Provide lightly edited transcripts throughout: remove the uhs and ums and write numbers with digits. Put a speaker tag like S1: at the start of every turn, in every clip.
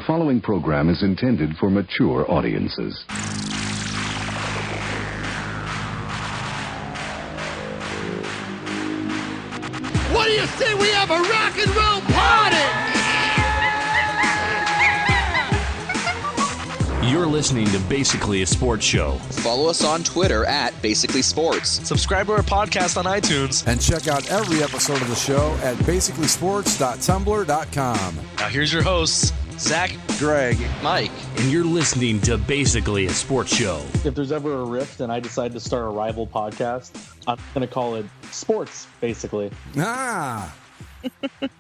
S1: following program is intended for mature audiences.
S2: What do you say we have a rock and roll party?
S3: You're listening to Basically a Sports Show.
S4: Follow us on Twitter at Basically Sports.
S5: Subscribe to our podcast on iTunes.
S6: And check out every episode of the show at basicallysports.tumblr.com.
S5: Now here's your hosts, Zach,
S4: Greg, Mike.
S3: And you're listening to Basically a Sports Show.
S7: If there's ever a rift and I decide to start a rival podcast, I'm going to call it Sports, basically.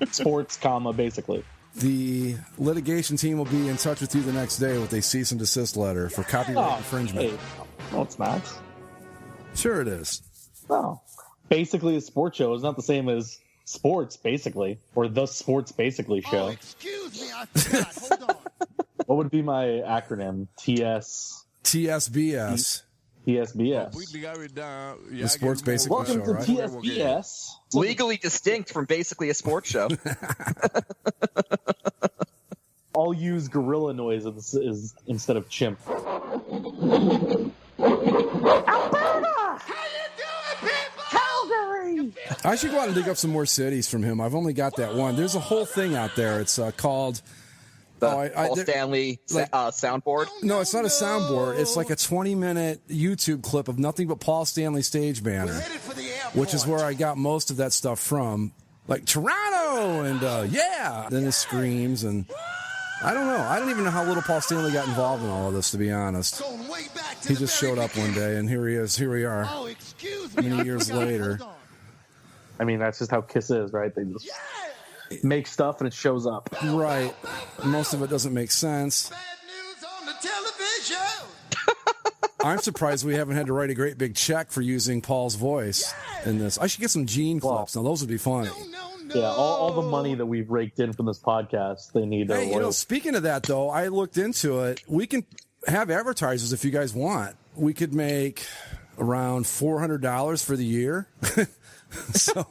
S7: Sports, basically.
S6: The litigation team will be in touch with you the next day with a cease and desist letter for copyright infringement.
S7: Hey. No, it's not.
S6: Sure it is.
S7: No. Basically a sports show is not the same as Sports, basically, or the Sports Basically show.
S2: Oh, excuse me, I forgot. Hold on.
S7: What would be my acronym?
S6: TSBS.
S7: TSBS.
S6: The Sports Basically
S7: Welcome
S6: Show,
S7: to
S6: right?
S7: TSBS.
S4: Legally distinct from basically a sports show.
S7: I'll use gorilla noises instead of chimp.
S2: Alberta! How you doing, people? Calgary!
S6: I should go out and dig up some more cities from him. I've only got that one. There's a whole thing out there. It's called...
S4: Paul Stanley soundboard?
S6: No, it's not a soundboard. It's like a 20-minute YouTube clip of nothing but Paul Stanley stage banner, which is where I got most of that stuff from. Like Toronto and then his screams and I don't know. I don't even know how little Paul Stanley got involved in all of this, to be honest. He just showed up one day and here he is. Here we are.
S2: Oh, excuse me.
S6: Many years later.
S7: I mean, that's just how Kiss is, right? They just make stuff and it shows up.
S6: Right. Most of it doesn't make sense.
S2: Bad news on the television.
S6: I'm surprised we haven't had to write a great big check for using Paul's voice in this. I should get some Gene clips. Now, those would be funny.
S2: No.
S7: Yeah, all the money that we've raked in from this podcast, they need a
S6: Hey, speaking of that, though, I looked into it. We can have advertisers if you guys want. We could make around $400 for the year. So...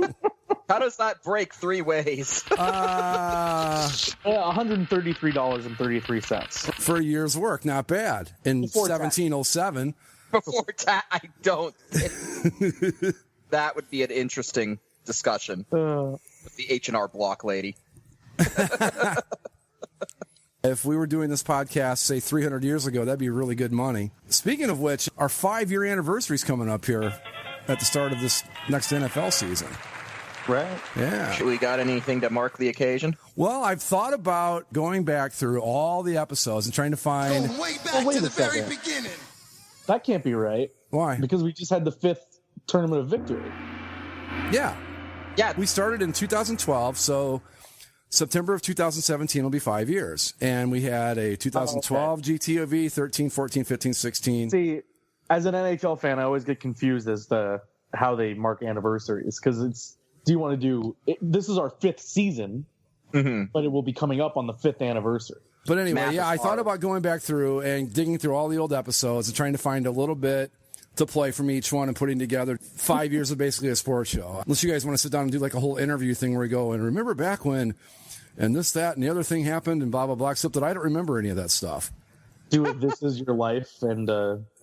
S4: How does that break three ways?
S7: $133.33
S6: for a year's work. Not bad. In 1707.
S4: Before tax, I don't think that would be an interesting discussion with the H&R Block lady.
S6: If we were doing this podcast, say, 300 years ago, that'd be really good money. Speaking of which, our 5-year anniversary is coming up here at the start of this next NFL season.
S7: Right?
S6: Yeah.
S4: We got anything to mark the occasion?
S6: Well, I've thought about going back through all the episodes and trying to find...
S2: Going way back to the very beginning.
S7: That can't be right.
S6: Why?
S7: Because we just had the 5th tournament of victory.
S6: Yeah.
S4: Yeah.
S6: We started in 2012, so September of 2017 will be 5 years. And we had a 2012 GTOV, 13, 14, 15, 16.
S7: See, as an NHL fan, I always get confused as to how they mark anniversaries because it's... Do you want to do it? This is our 5th season, but it will be coming up on the 5th anniversary.
S6: But anyway, I thought about going back through and digging through all the old episodes and trying to find a little bit to play from each one and putting together 5 years of basically a sports show. Unless you guys want to sit down and do like a whole interview thing where we go and remember back when and this, that, and the other thing happened and blah, blah, blah, except that I don't remember any of that stuff.
S7: Do it. This is your life. And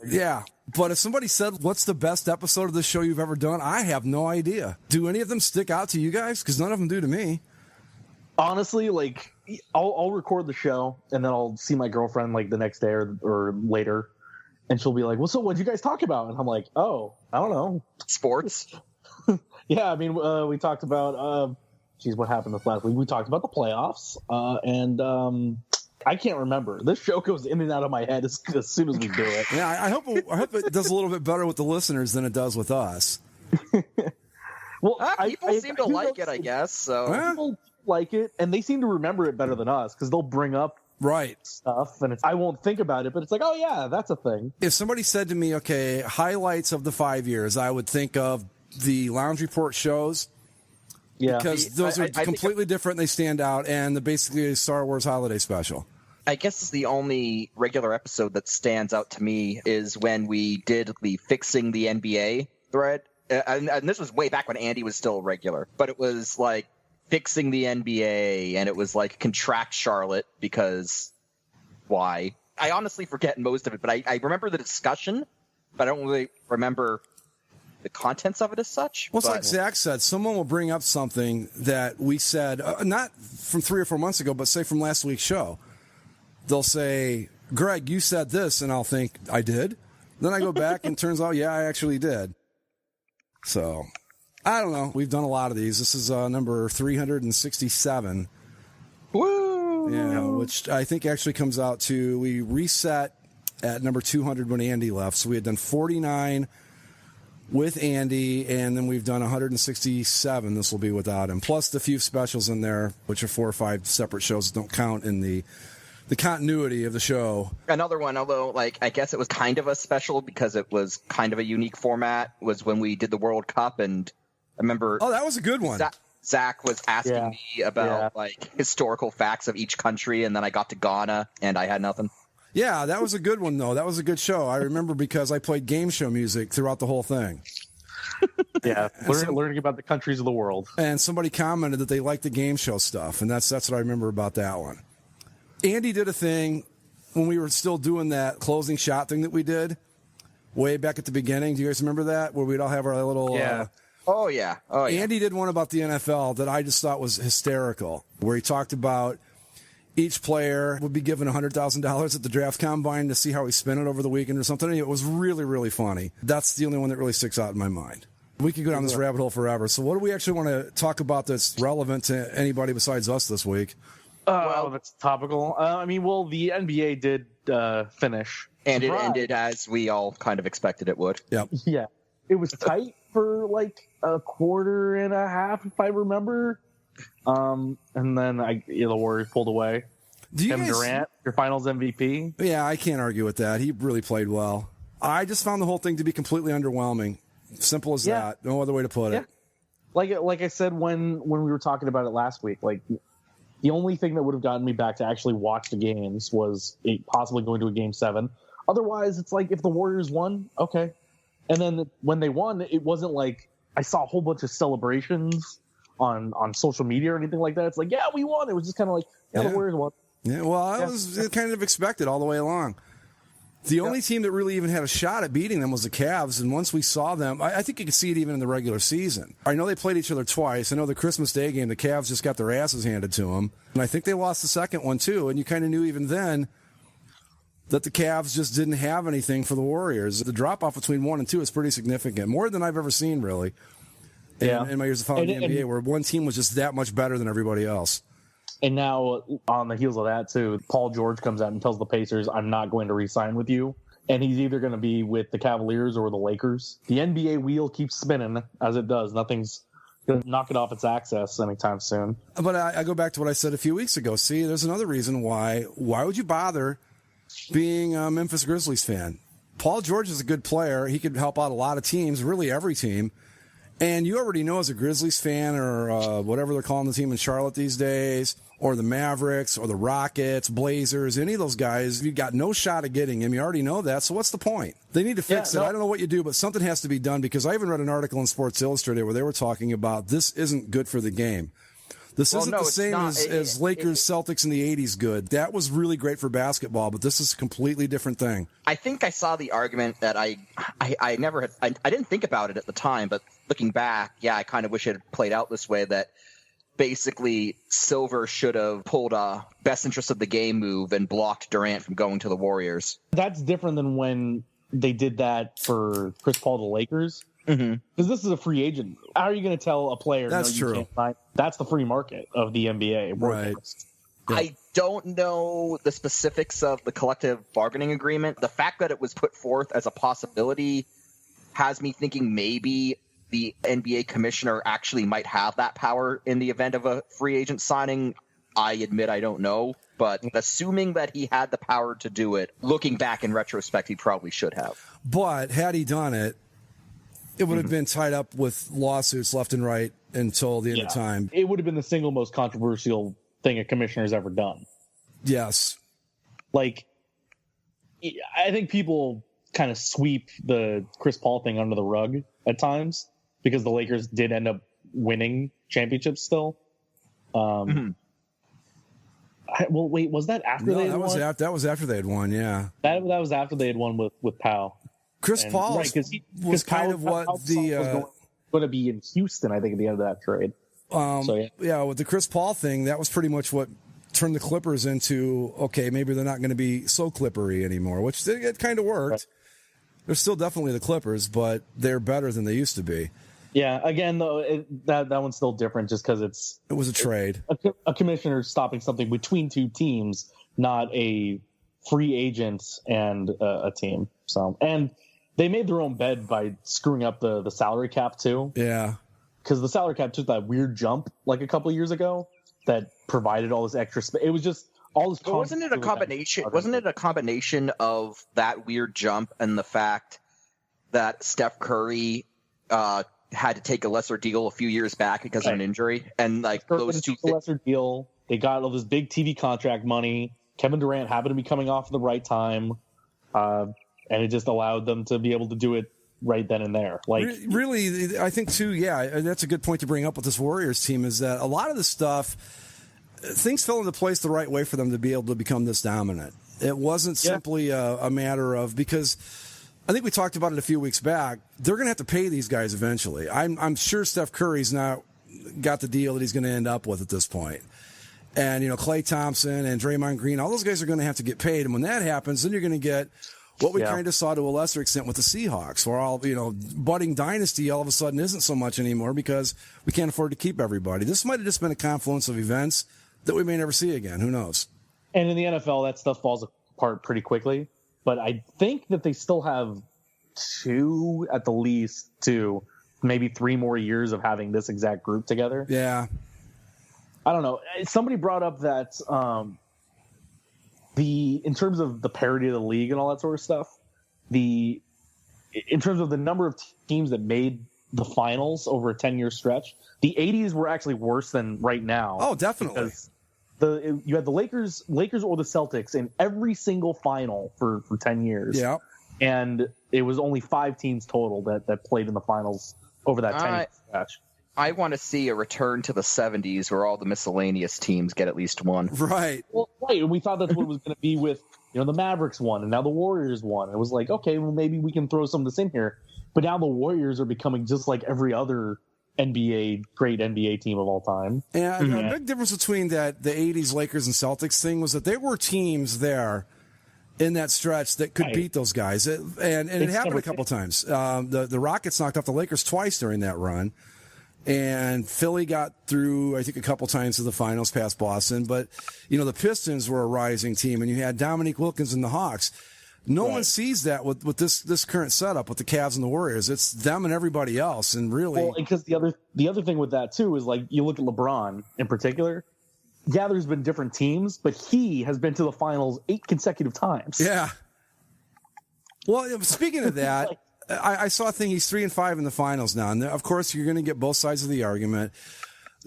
S6: yeah. But if somebody said, what's the best episode of this show you've ever done? I have no idea. Do any of them stick out to you guys? Because none of them do to me.
S7: Honestly, like, I'll record the show, and then I'll see my girlfriend, like, the next day or later, and she'll be like, well, so what'd you guys talk about? And I'm like, oh, I don't know.
S4: Sports?
S7: Yeah, I mean, we talked about, what happened this last week? We talked about the playoffs, and I can't remember. This show goes in and out of my head as soon as we do it.
S6: Yeah, I hope it does a little bit better with the listeners than it does with us.
S7: Well,
S4: people seem to like it, I guess. So
S7: people like it, and they seem to remember it better than us because they'll bring up stuff, and I won't think about it, but it's like, oh yeah, that's a thing.
S6: If somebody said to me, okay, highlights of the 5 years, I would think of the Lounge Report shows. Yeah, because those are completely different. They stand out, and basically a Star Wars holiday special.
S4: I guess the only regular episode that stands out to me is when we did the Fixing the NBA thread. And this was way back when Andy was still regular. But it was like Fixing the NBA, and it was like Contract Charlotte because why. I honestly forget most of it, but I remember the discussion, but I don't really remember the contents of it as such.
S6: Well, it's like Zach said, someone will bring up something that we said, not from 3 or 4 months ago, but say from last week's show. They'll say, Greg, you said this, and I'll think, I did? Then I go back and it turns out, yeah, I actually did. So, I don't know. We've done a lot of these. This is number 367.
S4: Woo!
S6: Yeah, which I think actually comes out to, we reset at number 200 when Andy left. So we had done 49 with Andy, and then we've done 167. This will be without him. Plus the few specials in there, which are 4 or 5 separate shows that don't count in the continuity of the show.
S4: Another one, although I guess it was kind of a special because it was kind of a unique format, was when we did the World Cup, and I remember...
S6: Oh, that was a good one.
S4: Zach was asking me about historical facts of each country, and then I got to Ghana, and I had nothing.
S6: Yeah, that was a good one, though. That was a good show. I remember because I played game show music throughout the whole thing.
S7: Yeah, learning about the countries of the world.
S6: And somebody commented that they liked the game show stuff, and that's what I remember about that one. Andy did a thing when we were still doing that closing shot thing that we did way back at the beginning. Do you guys remember that? Where we'd all have our little...
S4: Oh, yeah.
S6: Andy did one about the NFL that I just thought was hysterical, where he talked about each player would be given $100,000 at the draft combine to see how he spent it over the weekend or something. It was really, really funny. That's the only one that really sticks out in my mind. We could go down this rabbit hole forever. So what do we actually want to talk about that's relevant to anybody besides us this week?
S7: Well, that's topical. The NBA did finish.
S4: And it ended as we all kind of expected it would.
S6: Yep.
S7: Yeah. It was tight for like a quarter and a half, if I remember. And then the Warriors pulled away. Kevin Durant, your finals MVP.
S6: Yeah, I can't argue with that. He really played well. I just found the whole thing to be completely underwhelming. Simple as that. No other way to put it.
S7: Like I said when we were talking about it last week, like the only thing that would have gotten me back to actually watch the games was possibly going to a game 7. Otherwise, it's like if the Warriors won, okay. And then when they won, it wasn't like I saw a whole bunch of celebrations on social media or anything like that. It's like, yeah, we won. It was just kind of like, the Warriors won.
S6: Yeah, well, it was kind of expected all the way along. The only team that really even had a shot at beating them was the Cavs, and once we saw them, I think you could see it even in the regular season. I know they played each other twice. I know the Christmas Day game, the Cavs just got their asses handed to them, and I think they lost the second one too, and you kind of knew even then that the Cavs just didn't have anything for the Warriors. The drop-off between 1 and 2 is pretty significant, more than I've ever seen, really, in my years of following the NBA, where one team was just that much better than everybody else.
S7: And now, on the heels of that, too, Paul George comes out and tells the Pacers, I'm not going to re-sign with you. And he's either going to be with the Cavaliers or the Lakers. The NBA wheel keeps spinning, as it does. Nothing's going to knock it off its axis anytime soon.
S6: But I go back to what I said a few weeks ago. See, there's another reason why. Why would you bother being a Memphis Grizzlies fan? Paul George is a good player. He could help out a lot of teams, really every team. And you already know as a Grizzlies fan or whatever they're calling the team in Charlotte these days, or the Mavericks or the Rockets, Blazers, any of those guys, you've got no shot at getting him. You already know that. So what's the point? They need to fix it. I don't know what you do, but something has to be done because I even read an article in Sports Illustrated where they were talking about this isn't good for the game. This isn't the same as Lakers, Celtics in the 80s good. That was really great for basketball, but this is a completely different thing.
S4: I think I saw the argument that I never had. I didn't think about it at the time, but looking back, I kind of wish it had played out this way, that basically Silver should have pulled a best interest of the game move and blocked Durant from going to the Warriors.
S7: That's different than when they did that for Chris Paul to the Lakers. Because this is a free agent. How are you going to tell a player?
S6: That's true.
S7: Can't sign? That's the free market of the NBA.
S6: Right.
S4: Yeah. I don't know the specifics of the collective bargaining agreement. The fact that it was put forth as a possibility has me thinking maybe the NBA commissioner actually might have that power in the event of a free agent signing. I admit I don't know. But assuming that he had the power to do it, looking back in retrospect, he probably should have.
S6: But had he done it, it would have been tied up with lawsuits left and right until the end of time.
S7: It would have been the single most controversial thing a commissioner's ever done.
S6: Yes.
S7: Like, I think people kind of sweep the Chris Paul thing under the rug at times because the Lakers did end up winning championships still. I Well, wait, was that after they had won?
S6: That was after they had won, yeah.
S7: That was after they had won with Powell.
S6: Chris Paul was kind of what
S7: Powell
S6: the
S7: was going to be in Houston, I think, at the end of that trade.
S6: With the Chris Paul thing, that was pretty much what turned the Clippers into, okay, maybe they're not going to be so Clippery anymore, which it kind of worked. Right. They're still definitely the Clippers, but they're better than they used to be.
S7: Yeah, again, though, that one's still different just because it
S6: was a trade.
S7: A commissioner stopping something between two teams, not a free agent and a team. So, and they made their own bed by screwing up the salary cap too.
S6: Yeah,
S7: because the salary cap took that weird jump like a couple of years ago that provided all this extra space. It was just all this.
S4: Wasn't it a combination? Wasn't it a combination of that weird jump and the fact that Steph Curry had to take a lesser deal a few years back because of an injury, and like those two
S7: lesser deal, they got all this big TV contract money. Kevin Durant happened to be coming off at the right time, and it just allowed them to be able to do it right then and there. Like
S6: really, I think too. Yeah, that's a good point to bring up with this Warriors team. Is that a lot of the stuff, things fell into place the right way for them to be able to become this dominant. It wasn't simply a matter of, because I think we talked about it a few weeks back. They're going to have to pay these guys eventually. I'm sure Steph Curry's not got the deal that he's going to end up with at this point. And, Klay Thompson and Draymond Green, all those guys are going to have to get paid. And when that happens, then you're going to get what we kind of saw to a lesser extent with the Seahawks, where all, budding dynasty all of a sudden isn't so much anymore because we can't afford to keep everybody. This might have just been a confluence of events that we may never see again. Who knows?
S7: And in the NFL, that stuff falls apart pretty quickly. But I think that they still have 2 at the least to maybe 3 more years of having this exact group together.
S6: Yeah.
S7: I don't know. Somebody brought up that in terms of the parity of the league and all that sort of stuff, in terms of the number of teams that made the finals over a 10-year stretch, the 80s were actually worse than right now.
S6: Oh, definitely.
S7: Because you had the Lakers or the Celtics in every single final for 10 years.
S6: Yeah.
S7: And it was only 5 teams total that played in the finals over that 10-year stretch.
S4: I want to see a return to the 70s where all the miscellaneous teams get at least one.
S6: Right.
S7: Well, right. And we thought that's what it was going to be with, the Mavericks won, and now the Warriors won. It was like, okay, well, maybe we can throw some of this in here. But now the Warriors are becoming just like every other great NBA team of all time.
S6: And the big difference between the 80s Lakers and Celtics thing was that there were teams there in that stretch that could beat those guys. And it happened a couple times. The Rockets knocked off the Lakers twice during that run. And Philly got through, I think, a couple times to the finals past Boston. But, the Pistons were a rising team, and you had Dominique Wilkins and the Hawks. No one sees that with this current setup with the Cavs and the Warriors. It's them and everybody else, and really.
S7: Well, because the other thing with that too is, like, you look at LeBron in particular. Yeah, there's been different teams, but he has been to the finals 8 consecutive times.
S6: Yeah. Well, speaking of that, I saw a thing. He's 3-5 in the finals now, and of course, you're going to get both sides of the argument.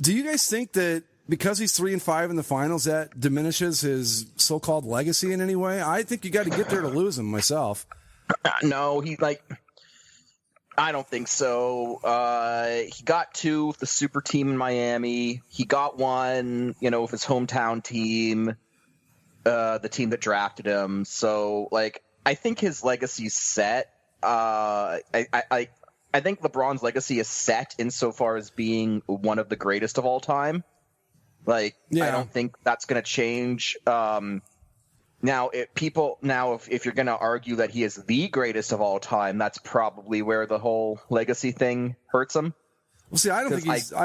S6: Do you guys think that because he's 3-5 in the finals, that diminishes his so-called legacy in any way? I think you got to get there to lose him myself.
S4: No, I don't think so. He got 2 with the super team in Miami. He got 1, with his hometown team, the team that drafted him. So, I think his legacy's set. I think LeBron's legacy is set insofar as being one of the greatest of all time. I don't think that's going to change. Now, if you're going to argue that he is the greatest of all time, that's probably where the whole legacy thing hurts him.
S6: Well, see, I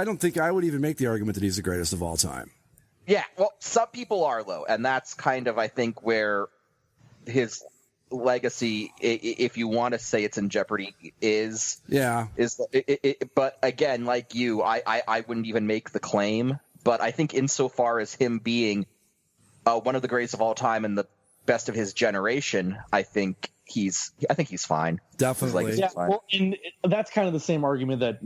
S6: don't think I would even make the argument that he's the greatest of all time.
S4: Yeah, well, some people are, though, and that's kind of, I think, where his legacy, if you want to say it's in jeopardy, is. Yeah. But again, like you, I wouldn't even make the claim. But I think insofar as him being one of the greatest of all time and the best of his generation, I think he's fine.
S6: Definitely.
S7: Yeah, well, and that's kind of the same argument that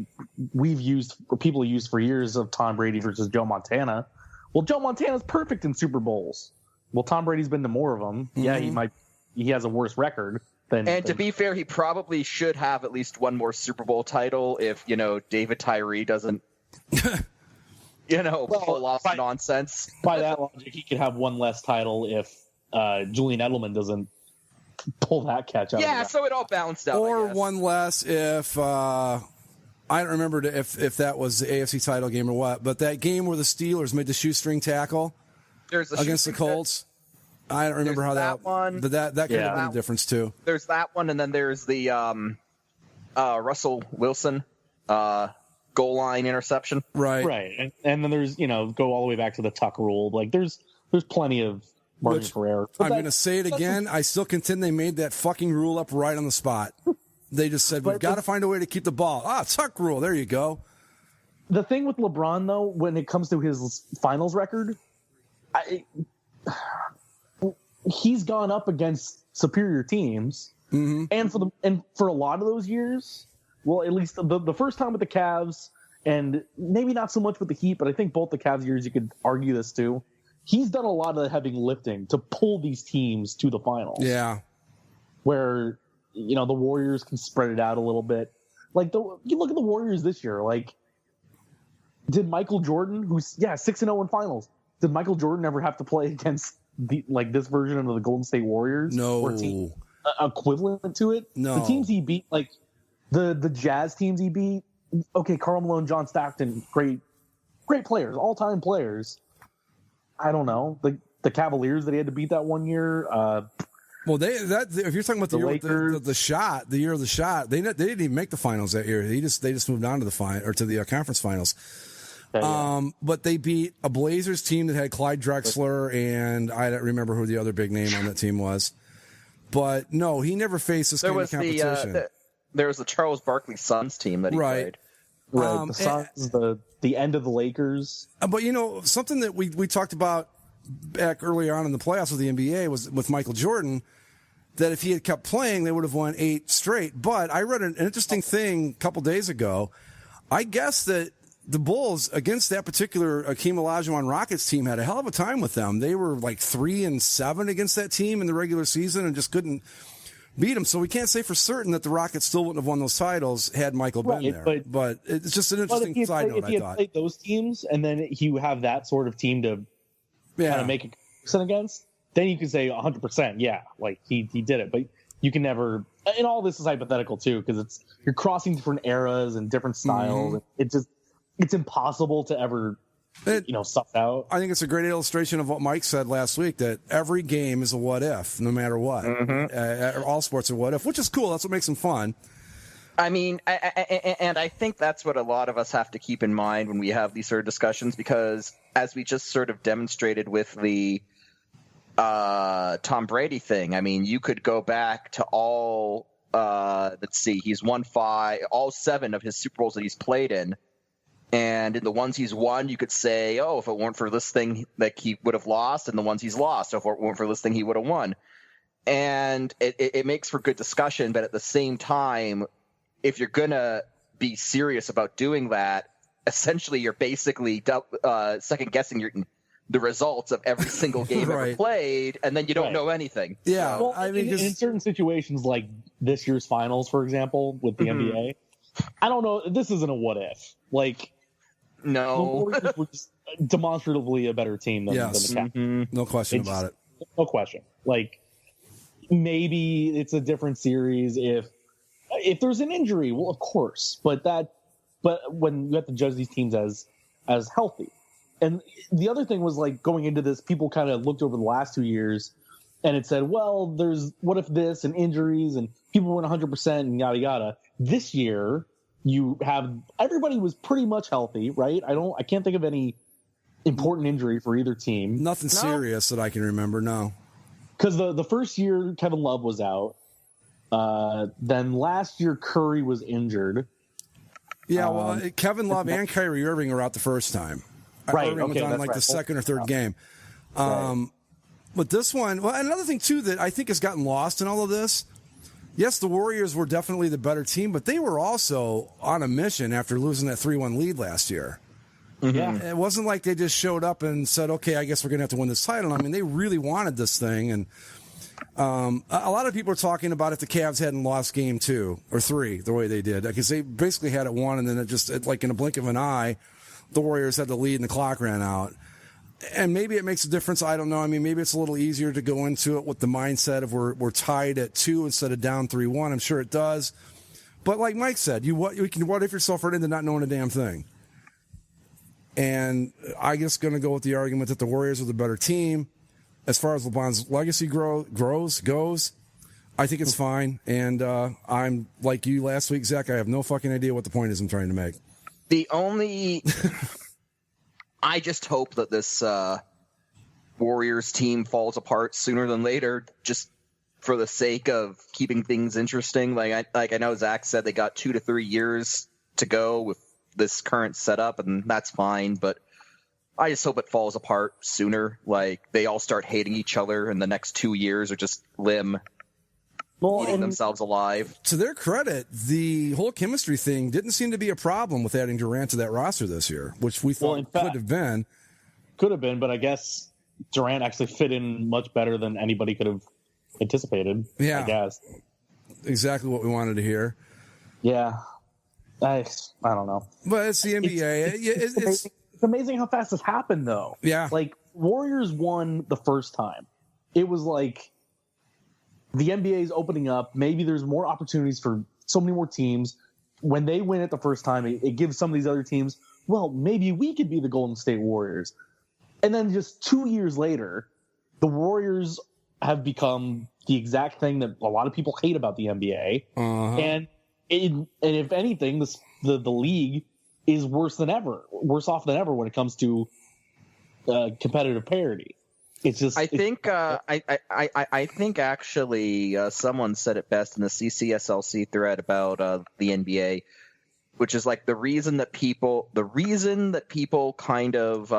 S7: we've used, or people used for years, of Tom Brady versus Joe Montana. Well, Joe Montana's perfect in Super Bowls. Well, Tom Brady's been to more of them. Mm-hmm. Yeah, he has a worse record. And
S4: to be fair, he probably should have at least one more Super Bowl title if, David Tyree doesn't pull off nonsense.
S7: By that logic, he could have one less title if Julian Edelman doesn't pull that catch out.
S4: Yeah, so it all balanced out.
S6: Or one less if I don't remember if that was the AFC title game or what, but that game where the Steelers made the shoestring tackle against the Colts. I don't remember how that one, but that could have been a difference too.
S4: There's that one, and then there's the Russell Wilson goal line interception.
S7: Right, and then there's go all the way back to the Tuck rule. Like there's plenty of margin for error.
S6: I'm going to say it again. I still contend they made that fucking rule up right on the spot. They just said we've got to find a way to keep the ball. Tuck rule. There you go.
S7: The thing with LeBron though, when it comes to his finals record, he's gone up against superior teams, and for a lot of those years, well, at least the first time with the Cavs, and maybe not so much with the Heat, but I think both the Cavs years you could argue this too. He's done a lot of the heavy lifting to pull these teams to the finals. Yeah, where the Warriors can spread it out a little bit. Like you look at the Warriors this year. Like, did Michael Jordan, who's 6-0 in finals, did Michael Jordan ever have to play against this version of the Golden State Warriors?
S6: No.
S7: Or team equivalent to it?
S6: No.
S7: The teams he beat, like the Jazz teams he beat, okay, Karl Malone, John Stockton, great players, all-time players. I don't know. The Cavaliers that he had to beat that one year.
S6: Well, if you're talking about the year with the shot, the year of the shot, they didn't even make the finals that year. They just moved on to the conference finals. But they beat a Blazers team that had Clyde Drexler, and I don't remember who the other big name on that team was. But no, he never faced this kind of competition.
S4: There was the Charles Barkley Suns team that he played.
S7: Right, the Suns, the end of the Lakers.
S6: But something that we talked about back early on in the playoffs with the NBA was with Michael Jordan, that if he had kept playing, they would have won 8 straight. But I read an interesting thing a couple days ago. I guess that the Bulls, against that particular Akeem Olajuwon Rockets team, had a hell of a time with them. They were like 3-7 against that team in the regular season and just couldn't beat them. So we can't say for certain that the Rockets still wouldn't have won those titles had Michael been there. But it's just an interesting side note, I thought.
S7: If he had played those teams and then you have that sort of team to kind of make a comparison against, then you can say 100%, like he did it. But you can never, and all this is hypothetical too, because you're crossing different eras and different styles. It's impossible to ever suss out.
S6: I think it's a great illustration of what Mike said last week, that every game is a what if, no matter what. All sports are what if, which is cool. That's what makes them fun.
S4: I mean, and I think that's what a lot of us have to keep in mind when we have these sort of discussions, because as we just sort of demonstrated with the Tom Brady thing, I mean, you could go back to all, let's see, he's won all 7 of his Super Bowls that he's played in. And in the ones he's won, you could say, oh, if it weren't for this thing, like, he would have lost, and the ones he's lost, if it weren't for this thing, he would have won. And it makes for good discussion, but at the same time, if you're going to be serious about doing that, essentially you're basically second-guessing the results of every single game ever played, and then you don't know anything.
S6: Yeah,
S7: well, I mean, in certain situations, like this year's finals, for example, with the NBA, I don't know, this isn't a what-if. Like,
S4: no,
S7: the Warriors were just demonstratively a better team than the Cavs.
S6: No question about it.
S7: No question. Like, maybe it's a different series if there's an injury. Well, of course, but when you have to judge these teams as healthy. And the other thing was, like, going into this, people kind of looked over the last 2 years and it said, well, there's what if this and injuries and people weren't 100% and yada yada. This year, you have everybody was pretty much healthy, right? I can't think of any important injury for either team.
S6: Nothing serious that I can remember. No,
S7: because the first year Kevin Love was out. Then last year Curry was injured.
S6: Yeah, well, Kevin Love and Kyrie Irving were out the first time.
S7: Right,
S6: Irving was on the second or third game. But this one, well, another thing too that I think has gotten lost in all of this. Yes, the Warriors were definitely the better team, but they were also on a mission after losing that 3-1 lead last year.
S7: Yeah.
S6: It wasn't like they just showed up and said, okay, I guess we're going to have to win this title. I mean, they really wanted this thing. And a lot of people are talking about if the Cavs hadn't lost game 2 or 3 the way they did, because they basically had it won, and then it like in a blink of an eye, the Warriors had the lead and the clock ran out. And maybe it makes a difference. I don't know. I mean, maybe it's a little easier to go into it with the mindset of we're tied at 2 instead of down 3-1. I'm sure it does. But like Mike said, you can what if yourself right into not knowing a damn thing. And I'm just going to go with the argument that the Warriors are the better team. As far as LeBron's legacy goes, I think it's fine. And I'm like you last week, Zach. I have no fucking idea what the point is I'm trying to make.
S4: The only... I just hope that this Warriors team falls apart sooner than later, just for the sake of keeping things interesting. Like I know Zach said they got 2 to 3 years to go with this current setup, and that's fine. But I just hope it falls apart sooner. Like they all start hating each other in the next 2 years, or just eating themselves alive.
S6: To their credit, the whole chemistry thing didn't seem to be a problem with adding Durant to that roster this year, which we thought could have been.
S7: Could have been, but I guess Durant actually fit in much better than anybody could have anticipated.
S6: Yeah.
S7: I guess.
S6: Exactly what we wanted to hear.
S7: Yeah. I don't know.
S6: But it's the NBA.
S7: It's amazing how fast this happened, though.
S6: Yeah.
S7: Like, Warriors won the first time. It was like the NBA is opening up. Maybe there's more opportunities for so many more teams. When they win it the first time, it gives some of these other teams, well, maybe we could be the Golden State Warriors. And then just 2 years later, the Warriors have become the exact thing that a lot of people hate about the NBA.
S6: Uh-huh.
S7: And if anything, the league is worse off than ever when it comes to competitive parity. It's just. I think
S4: actually someone said it best in the CCSLC thread about the NBA, which is like the reason that people kind of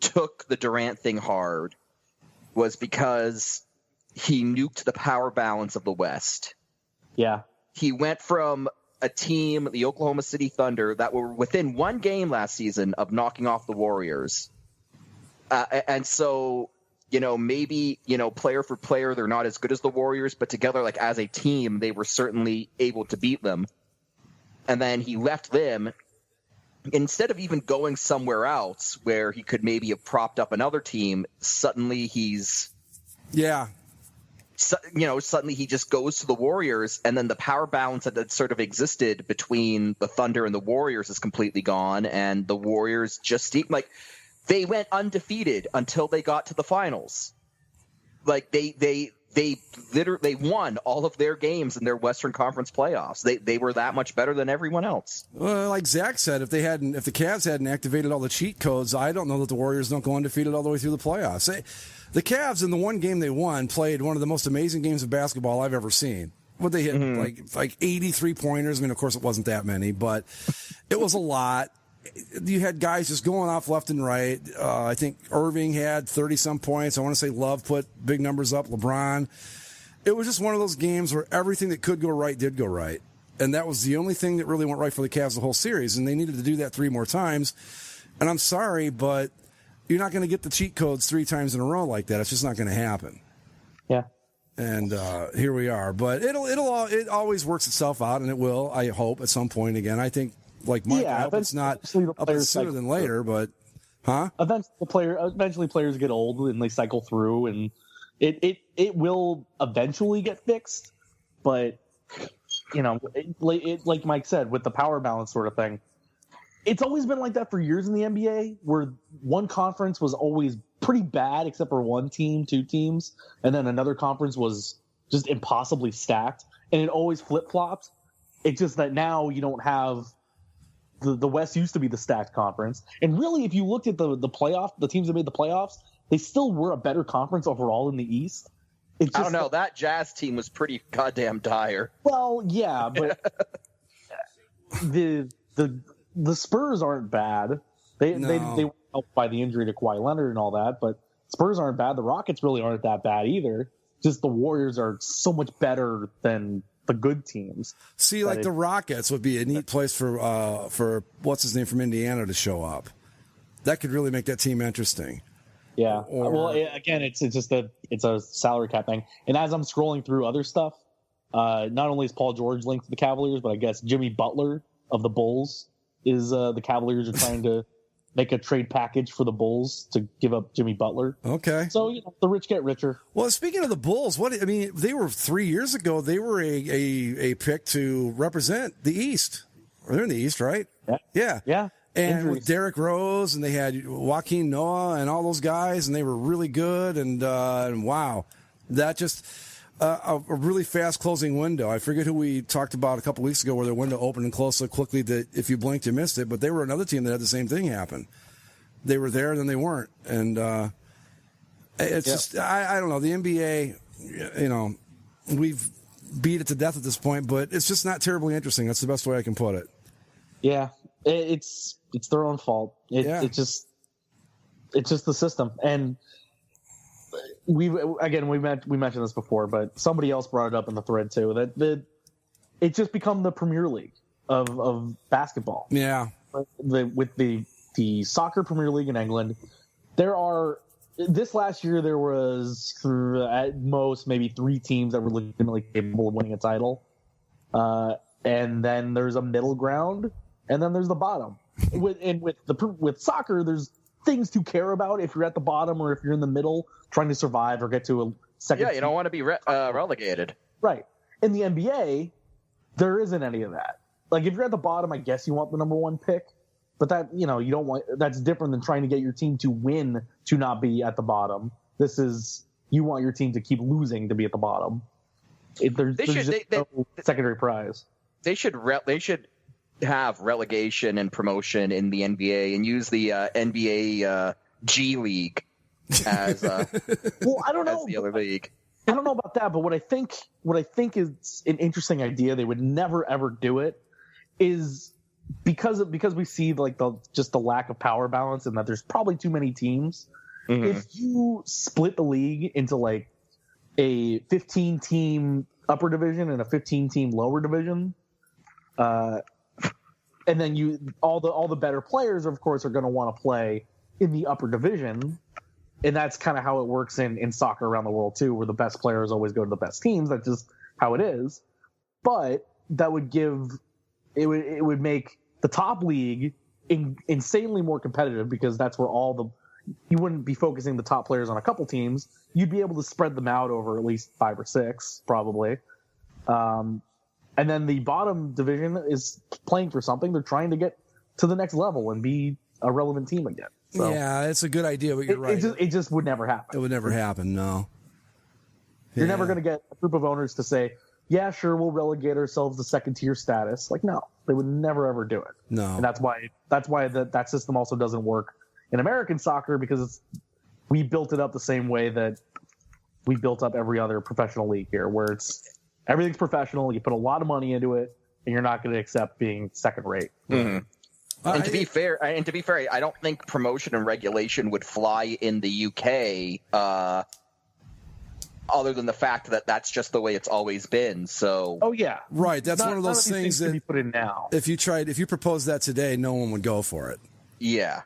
S4: took the Durant thing hard was because he nuked the power balance of the West.
S7: Yeah,
S4: he went from a team, the Oklahoma City Thunder, that were within one game last season of knocking off the Warriors. And so, maybe, player for player, they're not as good as the Warriors, but together, like as a team, they were certainly able to beat them. And then he left them. Instead of even going somewhere else where he could maybe have propped up another team, suddenly he's...
S6: Yeah.
S4: Suddenly he just goes to the Warriors, and then the power balance that sort of existed between the Thunder and the Warriors is completely gone, and the Warriors just they went undefeated until they got to the finals. Like they literally won all of their games in their Western Conference playoffs. They were that much better than everyone else.
S6: Well, like Zach said, if the Cavs hadn't activated all the cheat codes, I don't know that the Warriors don't go undefeated all the way through the playoffs. The Cavs, in the one game they won, played one of the most amazing games of basketball I've ever seen. What they hit, like 83 pointers. I mean, of course, it wasn't that many, but it was a lot. You had guys just going off left and right. I think Irving had 30-some points. I want to say Love put big numbers up. LeBron. It was just one of those games where everything that could go right did go right. And that was the only thing that really went right for the Cavs the whole series. And they needed to do that 3 more times. And I'm sorry, but you're not going to get the cheat codes 3 times in a row like that. It's just not going to happen.
S7: Yeah.
S6: And here we are. But it always works itself out, and it will, I hope, at some point again. I think, like Mike, I hope it's not up sooner than later, but
S7: Eventually players get old and they cycle through, and it will eventually get fixed. But like Mike said, with the power balance sort of thing, it's always been like that for years in the NBA, where one conference was always pretty bad except for 1 team, 2 teams, and then another conference was just impossibly stacked, and it always flip-flopped. It's just that now you don't have the West used to be the stacked conference, and really, if you looked at the teams that made the playoffs, they still were a better conference overall in the East. I
S4: don't know. That Jazz team was pretty goddamn dire.
S7: Well, yeah, but the Spurs aren't bad. They were helped by the injury to Kawhi Leonard and all that, but Spurs aren't bad. The Rockets really aren't that bad either. Just the Warriors are so much better than the good teams.
S6: See, like the Rockets would be a neat place for what's his name from Indiana to show up. That could really make that team interesting.
S7: Yeah. Again, it's a salary cap thing. And as I'm scrolling through other stuff, not only is Paul George linked to the Cavaliers, but I guess Jimmy Butler of the Bulls is the Cavaliers are trying to make a trade package for the Bulls to give up Jimmy Butler.
S6: Okay.
S7: So, the rich get richer.
S6: Well, speaking of the Bulls, they were 3 years ago, they were a pick to represent the East. Or they're in the East, right?
S7: Yeah.
S6: And
S7: Injuries.
S6: with Derrick Rose, and they had Joaquin Noah and all those guys, and they were really good. And wow, that just a really fast closing window. I forget who we talked about a couple weeks ago where their window opened and closed so quickly that if you blinked, you missed it. But they were another team that had the same thing happen. They were there, and then they weren't. And it's just, I don't know. The NBA, we've beat it to death at this point, but it's just not terribly interesting. That's the best way I can put it.
S7: Yeah, it's their own fault. It's just the system. And we mentioned this before, but somebody else brought it up in the thread too, that it's just become the Premier League of basketball.
S6: Yeah.
S7: With the soccer Premier League in England, this last year there was at most maybe 3 teams that were legitimately capable of winning a title. And then there's a middle ground, and then there's the bottom. With soccer, there's things to care about if you're at the bottom or if you're in the middle trying to survive or get to a second.
S4: Yeah, you don't want to be relegated.
S7: Right. In the NBA, there isn't any of that. Like, if you're at the bottom, I guess you want the number 1 pick, but that, you don't want, that's different than trying to get your team to win to not be at the bottom. This is, you want your team to keep losing to be at the bottom. There's no secondary prize.
S4: They should have relegation and promotion in the NBA and use the NBA G League as
S7: well, I don't know,
S4: as the other league.
S7: I don't know about that, but what I think is an interesting idea, they would never ever do it, is because we see like the lack of power balance and that there's probably too many teams. Mm-hmm. If you split the league into like a 15-team upper division and a 15-team lower division, and then all the better players, of course, are going to want to play in the upper division, and that's kind of how it works in soccer around the world too, where the best players always go to the best teams. That's just how it is. But that would it would make the top league insanely more competitive, because that's where you wouldn't be focusing the top players on a couple teams. You'd be able to spread them out over at least 5 or 6, probably. And then the bottom division is playing for something. They're trying to get to the next level and be a relevant team again. So
S6: yeah, it's a good idea, but you're right.
S7: It just would never happen.
S6: It would never happen, no.
S7: You're never going to get a group of owners to say, yeah, sure, we'll relegate ourselves to second-tier status. Like, no, they would never, ever do it.
S6: No.
S7: And that's why that system also doesn't work in American soccer, because we built it up the same way that we built up every other professional league here, where everything's professional. You put a lot of money into it, and you're not going to accept being second rate.
S4: Mm-hmm. And to be fair, I don't think promotion and regulation would fly in the UK, other than the fact that that's just the way it's always been. So,
S7: oh yeah,
S6: right. That's one of those things that
S7: be put in now.
S6: If you proposed that today, no one would go for it.
S4: Yeah.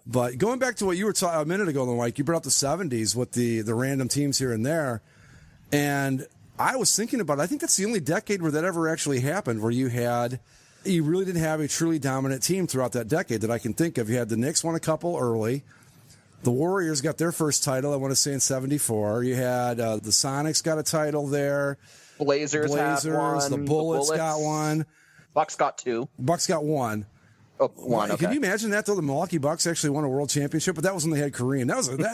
S6: But going back to what you were talking a minute ago, Mike, you brought up the 70s with the random teams here and there, and I was thinking about it. I think that's the only decade where that ever actually happened, where you really didn't have a truly dominant team throughout that decade that I can think of. You had the Knicks won a couple early. The Warriors got their first title, I want to say, in 74. You had the Sonics got a title there.
S4: Blazers had one.
S6: The Bullets got one.
S4: Bucks got 2.
S6: Bucks got 1.
S4: Oh, 1, okay.
S6: Can you imagine that, though? The Milwaukee Bucks actually won a world championship, but that was when they had Kareem.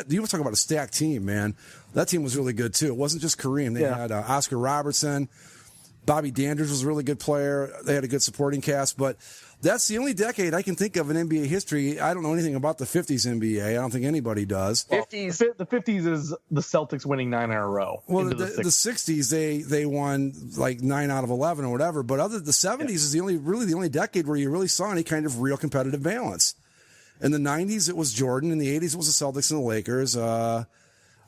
S6: You were talking about a stacked team, man. That team was really good, too. It wasn't just Kareem. They had Oscar Robertson. Bobby Dandridge was a really good player. They had a good supporting cast, but that's the only decade I can think of in NBA history. I don't know anything about the 50s NBA. I don't think anybody does.
S7: The 50s is the Celtics winning 9 in a row.
S6: Well, the 60s they won like 9 out of 11 or whatever. But the 70s is the only decade where you really saw any kind of real competitive balance. In the 90s, it was Jordan. In the 80s, it was the Celtics and the Lakers.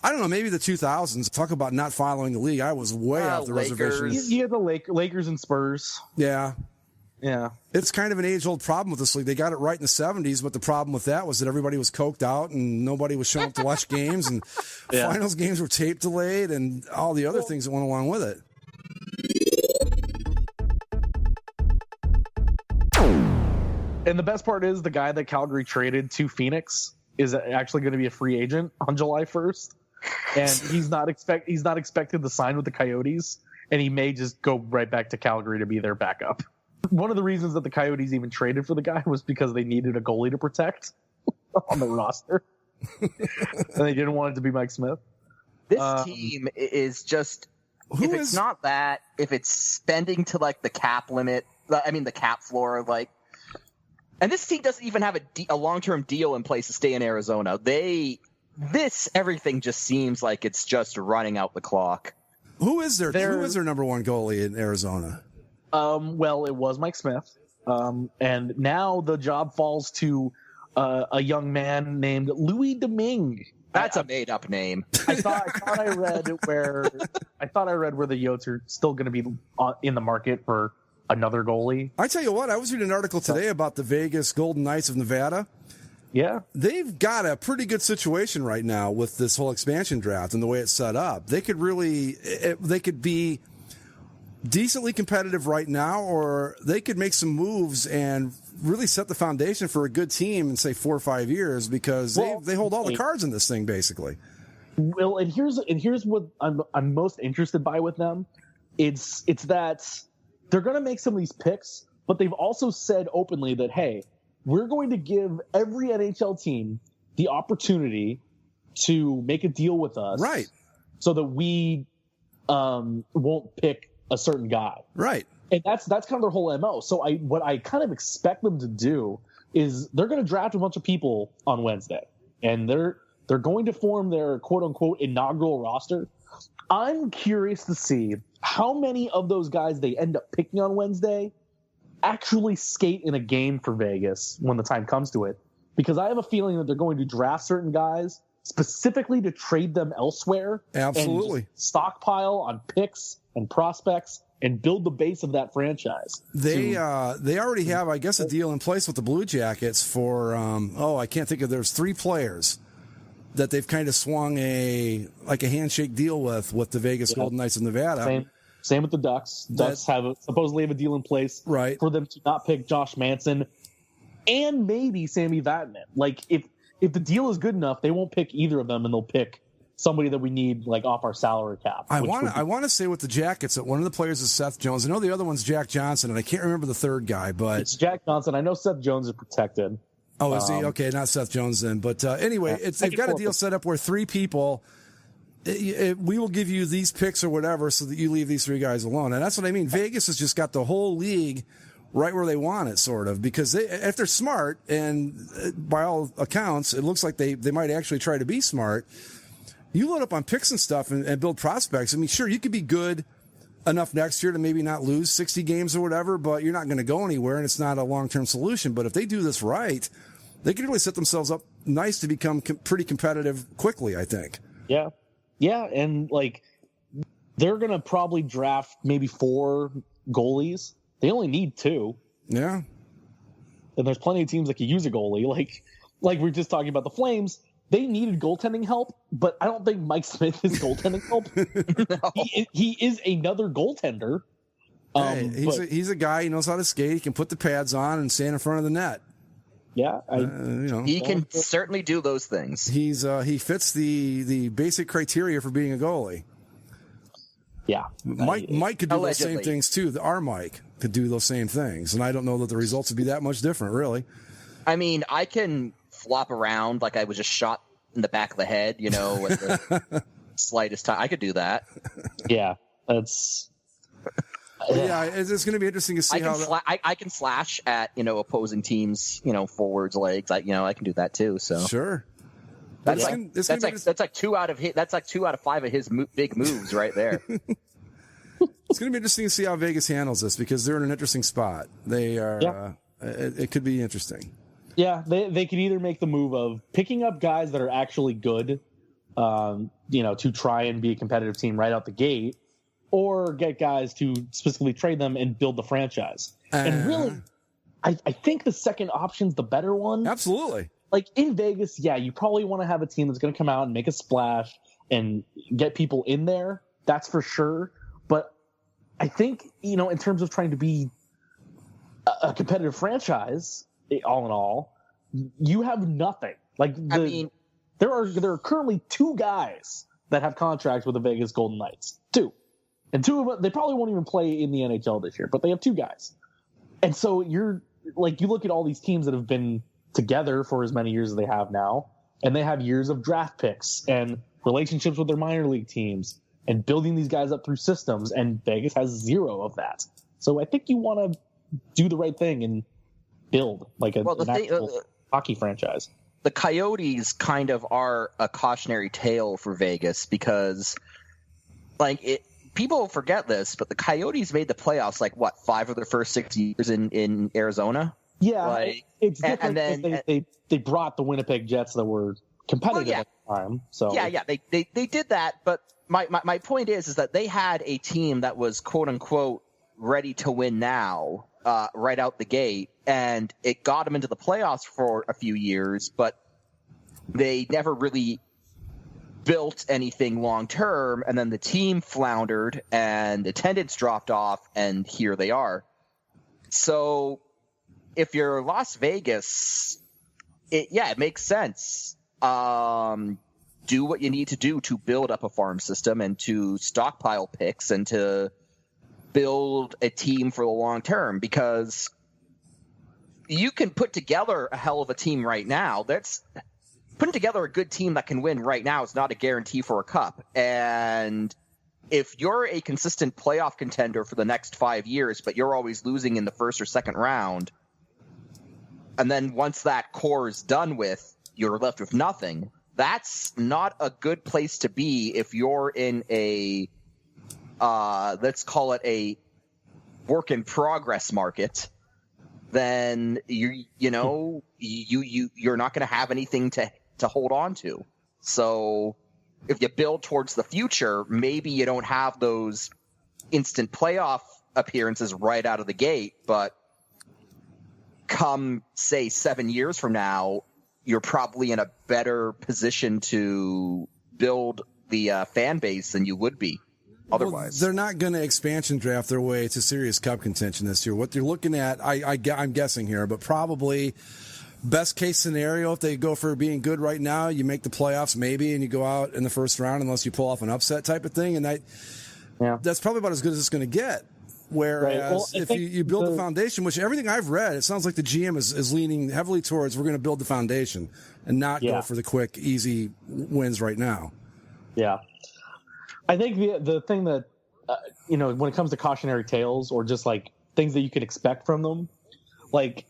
S6: I don't know, maybe the 2000s. Talk about not following the league. I was way off the reservation.
S7: You had the Lakers and Spurs.
S6: Yeah.
S7: Yeah.
S6: It's kind of an age-old problem with this league. They got it right in the 70s, but the problem with that was that everybody was coked out and nobody was showing up to watch games, and finals games were tape delayed and all the other things that went along with it.
S7: And the best part is the guy that Calgary traded to Phoenix is actually going to be a free agent on July 1st, and he's not expected to sign with the Coyotes, and he may just go right back to Calgary to be their backup. One of the reasons that the Coyotes even traded for the guy was because they needed a goalie to protect on the roster, and they didn't want it to be Mike Smith.
S4: This team is just not that, if it's spending to like the cap limit, the cap floor, like. And this team doesn't even have a long-term deal in place to stay in Arizona. Everything just seems like it's just running out the clock.
S6: Who is their number one goalie in Arizona?
S7: Well, it was Mike Smith. And now the job falls to a young man named Louis Domingue.
S4: That's a made-up name.
S7: I thought I read where the Yotes are still going to be in the market for another goalie.
S6: I tell you what, I was reading an article today about the Vegas Golden Knights of Nevada.
S7: Yeah.
S6: They've got a pretty good situation right now with this whole expansion draft and the way it's set up. They could be decently competitive right now, or they could make some moves and really set the foundation for a good team in, say, 4 or 5 years, because they hold all the cards in this thing, basically.
S7: Well, and here's what I'm most interested by with them. It's that they're going to make some of these picks, but they've also said openly that, hey, we're going to give every NHL team the opportunity to make a deal with us,
S6: right?
S7: So that we won't pick a certain guy,
S6: right?
S7: And that's kind of their whole MO. So what I kind of expect them to do is they're going to draft a bunch of people on Wednesday, and they're going to form their quote unquote inaugural roster. I'm curious to see how many of those guys they end up picking on Wednesday actually skate in a game for Vegas when the time comes to it, because I have a feeling that they're going to draft certain guys specifically to trade them elsewhere.
S6: Absolutely.
S7: And stockpile on picks and prospects and build the base of that franchise.
S6: They already have, I guess, a deal in place with the Blue Jackets for I can't think of. There's 3 players that they've kind of swung a handshake deal with the Vegas Golden Knights of Nevada.
S7: Same with the Ducks. Ducks supposedly have a deal in place,
S6: right,
S7: for them to not pick Josh Manson and maybe Sammy Vatanen. Like, if the deal is good enough, they won't pick either of them, and they'll pick somebody that we need, like, off our salary cap.
S6: I want to say with the Jackets that one of the players is Seth Jones. I know the other one's Jack Johnson, and I can't remember the third guy, but
S7: it's Jack Johnson. I know Seth Jones is protected.
S6: Oh, is he? Okay, not Seth Jones then. But anyway, they've got a deal set up where 3 people, we will give you these picks or whatever so that you leave these 3 guys alone. And that's what I mean. Vegas has just got the whole league right where they want it, sort of, because if they're smart, and by all accounts, it looks like they might actually try to be smart, you load up on picks and stuff and build prospects. I mean, sure, you could be good enough next year to maybe not lose 60 games or whatever, but you're not going to go anywhere, and it's not a long-term solution. But if they do this right, they could really set themselves up nice to become pretty competitive quickly, I think.
S7: Yeah. Yeah, and, like, they're going to probably draft maybe 4 goalies. They only need 2.
S6: Yeah.
S7: And there's plenty of teams that could use a goalie. Like we were just talking about the Flames. They needed goaltending help, but I don't think Mike Smith is goaltending help. No. He is another goaltender.
S6: He's a guy, he knows how to skate. He can put the pads on and stand in front of the net.
S7: Yeah,
S4: he can certainly do those things.
S6: He fits the basic criteria for being a goalie.
S7: Yeah,
S6: Mike could do those same things too. Our Mike could do those same things, and I don't know that the results would be that much different, really.
S4: I mean, I can flop around like I was just shot in the back of the head, with the slightest time. I could do that.
S7: Yeah, that's.
S6: Yeah, it's going to be interesting to see
S4: I can slash at opposing teams forwards legs. I can do that too. So
S6: sure.
S4: That's like 2 out of 5 of his big moves right there.
S6: It's going to be interesting to see how Vegas handles this, because they're in an interesting spot. They are. Yeah. It could be interesting.
S7: Yeah, they could either make the move of picking up guys that are actually good, to try and be a competitive team right out the gate, or get guys to specifically trade them and build the franchise. And really, I think the second option's the better one.
S6: Absolutely.
S7: Like, in Vegas, yeah, you probably want to have a team that's going to come out and make a splash and get people in there. That's for sure. But I think, in terms of trying to be a competitive franchise, all in all, you have nothing. Like there are currently 2 guys that have contracts with the Vegas Golden Knights. 2. And 2 of them, they probably won't even play in the NHL this year, but they have 2 guys. And so you're like, you look at all these teams that have been together for as many years as they have now, and they have years of draft picks and relationships with their minor league teams and building these guys up through systems, and Vegas has 0 of that. So I think you want to do the right thing and build like an actual hockey franchise.
S4: The Coyotes kind of are a cautionary tale for Vegas because, people forget this, but the Coyotes made the playoffs 5 of their first 6 years in Arizona.
S7: Yeah, it's different. And then they brought the Winnipeg Jets that were competitive at the time. So
S4: they did that. But my point is that they had a team that was quote unquote ready to win now, right out the gate, and it got them into the playoffs for a few years, but they never really built anything long term, and then the team floundered and attendance dropped off, and here they are. So if you're Las Vegas, it makes sense. Do what you need to do to build up a farm system and to stockpile picks and to build a team for the long term, because you can put together a hell of a team right now. That's putting together a good team that can win right now is not a guarantee for a cup. And if you're a consistent playoff contender for the next 5 years, but you're always losing in the first or second round, and then once that core is done with, you're left with nothing, that's not a good place to be if you're in a let's call it a work in progress market. Then you're not going to have anything to hold on to. So if you build towards the future, maybe you don't have those instant playoff appearances right out of the gate, but come say 7 years from now, you're probably in a better position to build the fan base than you would be otherwise.
S6: Well, they're not going to expansion draft their way to serious cup contention this year. What they're looking at, I'm guessing here, but probably best case scenario, if they go for being good right now, you make the playoffs maybe, and you go out in the first round unless you pull off an upset type of thing. And that's probably about as good as it's going to get. Whereas if you build the foundation, which everything I've read, it sounds like the GM is leaning heavily towards we're going to build the foundation and not go for the quick, easy wins right now.
S7: Yeah. I think the thing that, when it comes to cautionary tales or just like things that you could expect from them, like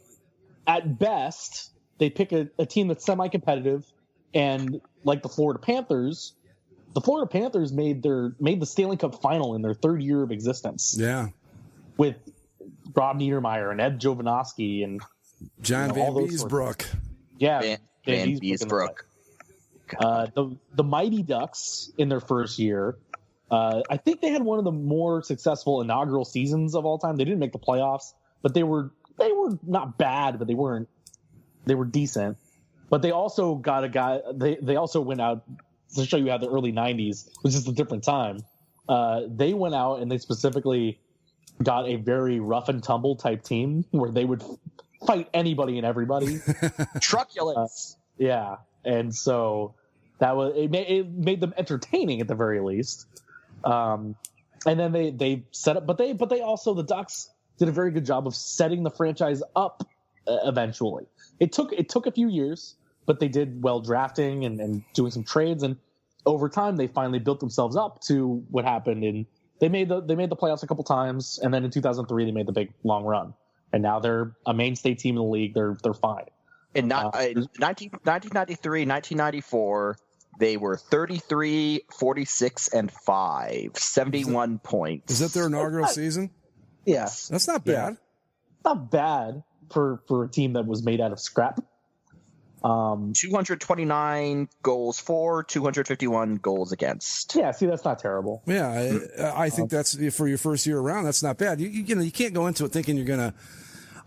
S7: at best, they pick a team that's semi-competitive, and like the Florida Panthers made the Stanley Cup final in their 3rd year of existence.
S6: Yeah.
S7: With Rob Niedermeyer and Ed Jovanovski and
S6: John Van Beesbrook.
S7: Yeah.
S4: Van Beesbrook.
S7: The Mighty Ducks in their first year, I think they had one of the more successful inaugural seasons of all time. They didn't make the playoffs, but they were not bad, but they were decent. But they also got a guy. They also went out to show you how the early 90s was just a different time. They went out and they specifically got a very rough and tumble type team where they would fight anybody and everybody.
S4: Truculence.
S7: Yeah. And so it made them entertaining at the very least. And then they set up, but they also, the Ducks did a very good job of setting the franchise up eventually. It took a few years, but they did well drafting and doing some trades, and over time they finally built themselves up to what happened. And they made the playoffs a couple times, and then in 2003 they made the big long run, and now they're a mainstay team in the league. They're fine.
S4: In 1993, 1994, they were 33, 46, and 5, 71 points.
S6: Is that their inaugural season?
S7: Yes.
S6: That's not bad.
S7: Yeah. Not bad for a team that was made out of scrap.
S4: 229 goals for, 251 goals against.
S7: Yeah, see, that's not terrible.
S6: Yeah, I think that's for your first year around. That's not bad. You can't go into it thinking you're gonna.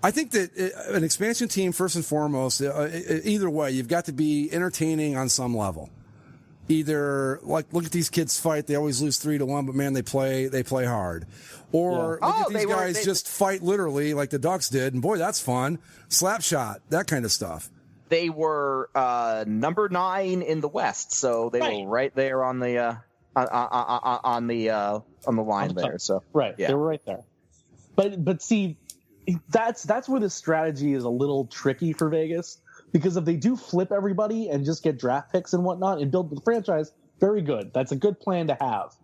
S6: I think that an expansion team, first and foremost, either way, you've got to be entertaining on some level. either like look at these kids fight, they always lose 3-1, but man, they play hard. Or look at these guys just fight literally like the Ducks did, and boy, that's fun. Slap shot, that kind of stuff.
S4: They were number 9 in the West, so they were right there on the line there. So
S7: they were right there. But see, that's where the strategy is a little tricky for Vegas, because if they do flip everybody and just get draft picks and whatnot and build the franchise, very good. That's a good plan to have.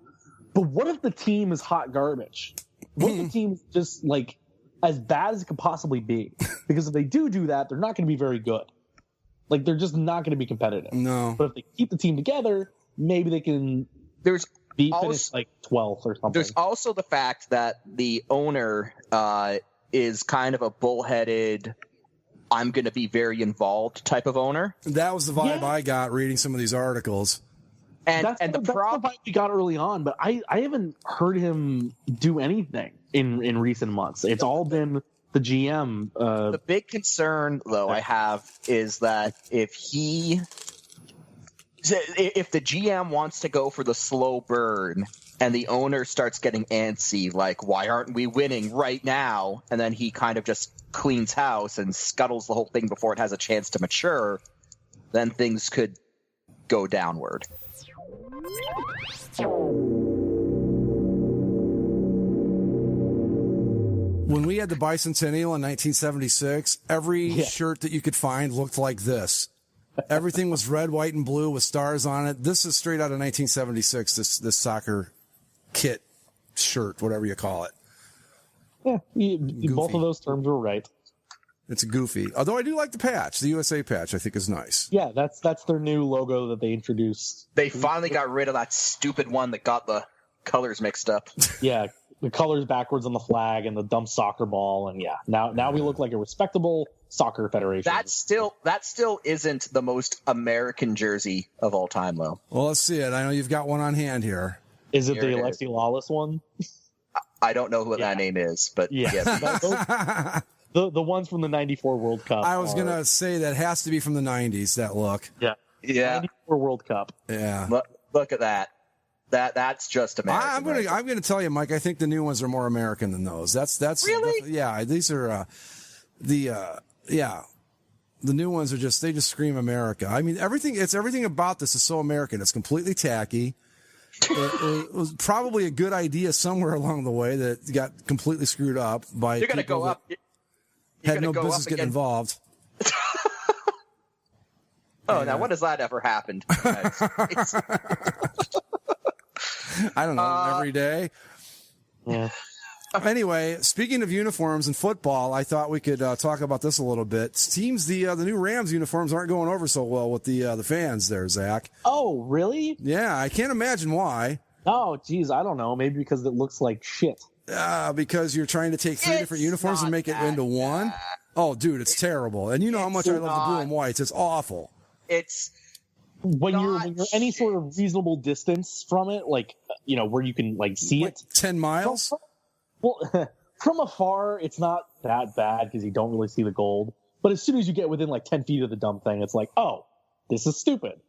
S7: But what if the team is hot garbage? What if the team is just like as bad as it could possibly be? Because if they do that, they're not going to be very good. Like, they're just not going to be competitive.
S6: No.
S7: But if they keep the team together, maybe they can finish like 12th or something.
S4: There's also the fact that the owner is kind of a bullheaded, I'm going to be very involved type of owner.
S6: That was the vibe I got reading some of these articles.
S4: And the
S7: problem we got early on, but I haven't heard him do anything in recent months. It's all been the GM.
S4: The big concern, though, I have is that if the GM wants to go for the slow burn and the owner starts getting antsy, like, why aren't we winning right now? And then he kind of just cleans house and scuttles the whole thing before it has a chance to mature, then things could go downward.
S6: When we had the bicentennial in 1976, every shirt that you could find looked like this. Everything was red, white, and blue with stars on it. This is straight out of 1976, this soccer kit shirt, whatever you call it.
S7: Yeah, both of those terms were right.
S6: It's goofy. Although I do like the patch. The USA patch, I think, is nice.
S7: Yeah, that's their new logo that they introduced.
S4: They finally got rid of that stupid one that got the colors mixed up.
S7: Yeah, the colors backwards on the flag and the dumb soccer ball, and now we look like a respectable soccer federation.
S4: That still isn't the most American jersey of all time, though.
S6: Well, let's see it. I know you've got one on hand here.
S7: Is it the Alexi Lawless one?
S4: I don't know who that name is, but
S7: yeah. The ones from the 94 World Cup.
S6: I was going to say that has to be from the 90s, that look.
S7: Yeah. 94 World Cup.
S6: Yeah.
S4: Look at that. That's just American.
S6: I'm going to tell you, Mike, I think the new ones are more American than those. That's
S4: really?
S6: These are the new ones are they just scream America. I mean, everything about this is so American. It's completely tacky. It was probably a good idea somewhere along the way that got completely screwed up by
S4: You're going to go up.
S6: Had no business getting involved.
S4: Now when has that ever happened?
S6: I don't know. Every day.
S7: Yeah.
S6: Anyway, speaking of uniforms and football, I thought we could talk about this a little bit. Seems the new Rams uniforms aren't going over so well with the fans there, Zach.
S7: Oh, really?
S6: Yeah, I can't imagine why.
S7: Oh, geez, I don't know. Maybe because it looks like shit.
S6: Because you're trying to take three different uniforms and make it into one? Oh, dude, it's terrible. And you know how much I love the blue and whites. It's awful.
S4: It's
S7: when you're any sort of reasonable distance from it, like, where you can like see it.
S6: 10 miles?
S7: Well, from afar, it's not that bad because you don't really see the gold. But as soon as you get within like 10 feet of the dumb thing, it's like, oh, this is stupid.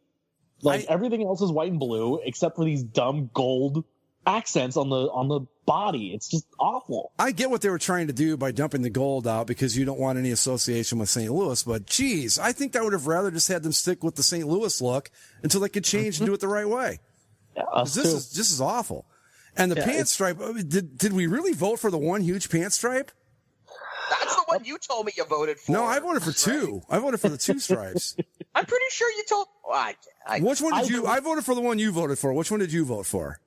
S7: Like everything else is white and blue except for these dumb gold accents on the body. It's just awful.
S6: I get what they were trying to do by dumping the gold out because you don't want any association with St. Louis, but geez, I think I would have rather just had them stick with the St. Louis look until they could change and do it the right way.
S7: Yeah,
S6: this is awful. And the pants stripe, did we really vote for the one huge pants stripe?
S4: That's the one you told me you voted for.
S6: No, I voted for two. I voted for the two stripes.
S4: I'm pretty sure you told.
S6: Which one did you? I voted for the one you voted for. Which one did you vote for,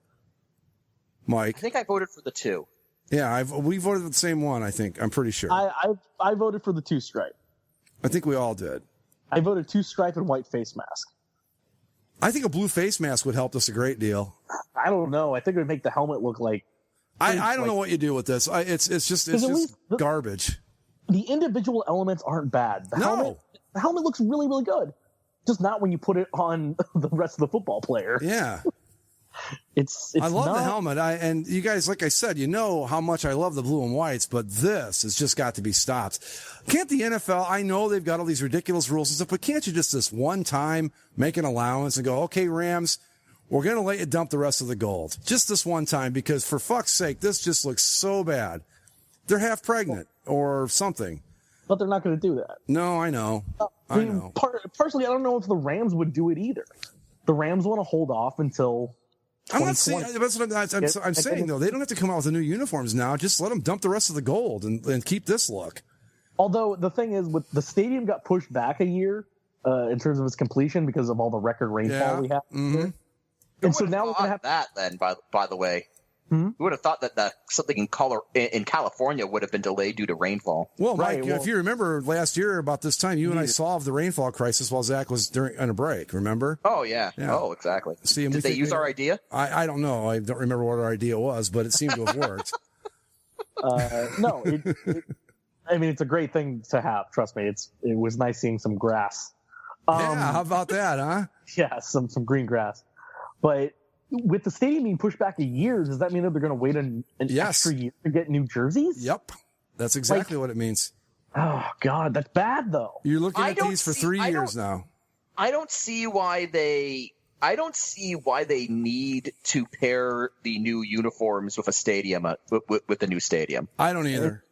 S6: Mike?
S4: I think I voted for the two.
S6: Yeah, we voted for the same one. I think. I'm pretty sure.
S7: I voted for the two stripe.
S6: I think we all did.
S7: I voted two stripe and white face mask.
S6: I think a blue face mask would help us a great deal.
S7: I don't know. I think it would make the helmet look like.
S6: I don't know what you do with this. It's just garbage.
S7: The individual elements aren't bad. The helmet looks really, really good. Just not when you put it on the rest of the football player.
S6: Yeah. I love the helmet. And you guys, like I said, you know how much I love the blue and whites, but this has just got to be stopped. Can't the NFL, I know they've got all these ridiculous rules and stuff, but can't you just this one time make an allowance and go, okay, Rams, we're going to let you dump the rest of the gold. Just this one time, because for fuck's sake, this just looks so bad. They're half pregnant or something.
S7: But they're not going to do that.
S6: No, I know. I know.
S7: Personally, I don't know if the Rams would do it either. The Rams want to hold off until
S6: I'm not saying that's what I'm saying though. They don't have to come out with the new uniforms now. Just let them dump the rest of the gold and keep this look.
S7: Although the thing is, with the stadium got pushed back a year in terms of its completion because of all the record rainfall we had.
S6: Mm-hmm.
S7: And so now we're going to have
S4: that. Then, by the way, who would have thought that something in California would have been delayed due to rainfall?
S6: Well, Mike, if you remember last year about this time, you and I solved the rainfall crisis while Zach was on a break. Remember?
S4: Oh yeah. Oh, exactly.
S6: See,
S4: did they use our idea?
S6: I don't know. I don't remember what our idea was, but it seemed to have worked.
S7: No, I mean it's a great thing to have. Trust me, it was nice seeing some grass.
S6: Yeah, how about that, huh?
S7: Yeah, some green grass. But with the stadium being pushed back a year, does that mean that they're going to wait an extra year to get new jerseys?
S6: Yep. That's exactly what it means.
S7: Oh, God, that's bad, though.
S6: You're looking at these for 3 years now.
S4: I don't see why they need to pair the new uniforms with a stadium, with the new stadium.
S6: I don't either.